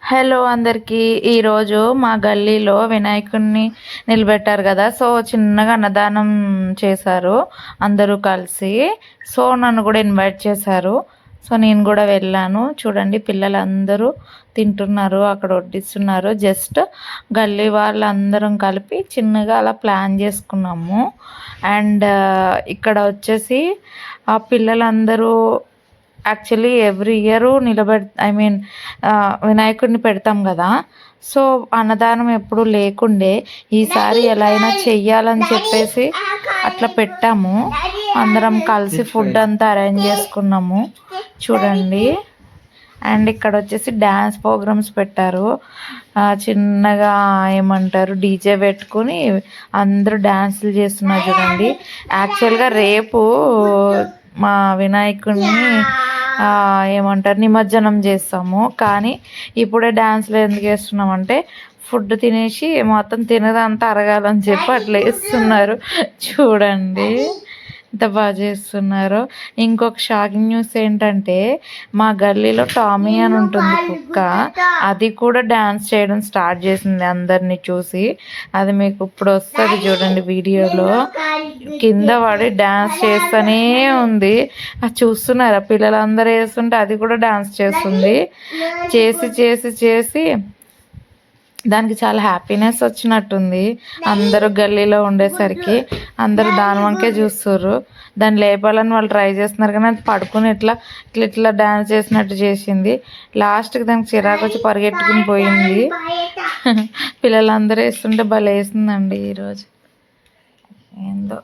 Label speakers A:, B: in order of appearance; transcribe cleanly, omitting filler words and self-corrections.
A: Hello అందరికీ. ఈరోజు మా గల్లీలో వినాయకుడిని నిలబెట్టారు కదా, సో చిన్నగా అన్నదానం చేశారు అందరూ కలిసి. సో నన్ను కూడా ఇన్వైట్ చేశారు. సో నేను కూడా వెళ్ళాను. చూడండి పిల్లలందరూ తింటున్నారు, అక్కడ వడ్డిస్తున్నారు. జస్ట్ గల్లీ వాళ్ళందరం కలిపి చిన్నగా అలా ప్లాన్ చేసుకున్నాము. అండ్ ఇక్కడ వచ్చేసి ఆ పిల్లలందరూ యాక్చువల్లీ ఎవ్రీ ఇయర్ వినాయకుడిని పెడతాం కదా. సో అన్నదానం ఎప్పుడు లేకుండే ఈసారి ఎలా అయినా చెయ్యాలని చెప్పేసి అట్లా పెట్టాము. అందరం కలిసి ఫుడ్ అంతా అరేంజ్ చేసుకున్నాము. చూడండి. అండ్ ఇక్కడ వచ్చేసి డ్యాన్స్ ప్రోగ్రామ్స్ పెట్టారు. చిన్నగా ఏమంటారు డీజే పెట్టుకుని అందరూ డ్యాన్సులు చేస్తున్నారు. చూడండి. యాక్చువల్గా రేపు మా వినాయకుడిని ఏమంటారు నిమజ్జనం చేస్తాము. కానీ ఇప్పుడే డ్యాన్స్లు ఎందుకు వేస్తున్నామంటే ఫుడ్ తినేసి మొత్తం తినదంతా అరగాలని చెప్పి అట్లా వేస్తున్నారు. చూడండి ఎంత బాగా చేస్తున్నారు. ఇంకొక షాకింగ్ న్యూస్ ఏంటంటే మా గల్లీలో టామీ అని ఉంటుంది కుక్క, అది కూడా డ్యాన్స్ చేయడం స్టార్ట్ చేసింది అందరినీ చూసి. అది మీకు ఇప్పుడు వస్తుంది చూడండి వీడియోలో. కింద పడి డ్యాన్స్ చేస్తూనే ఉంది. అది చూస్తున్నారా పిల్లలందరూ వేస్తుంటే అది కూడా డ్యాన్స్ చేస్తుంది. చేసి చేసి చేసి దానికి చాలా హ్యాపీనెస్ వచ్చినట్టుంది. అందరూ గల్లీలో ఉండేసరికి అందరూ దాని వంకే చూస్తుర్రు. దాన్ని లేపాలని వాళ్ళు ట్రై చేస్తున్నారు కానీ అది పడుకుని ఇట్లా ఇట్లా ఇట్లా డ్యాన్స్ చేసినట్టు చేసింది. లాస్ట్కి దానికి చిరాకు వచ్చి పరిగెట్టుకుని పోయింది. పిల్లలందరూ వేస్తుంటే భలే వేసిందండి ఈరోజు. ఏందో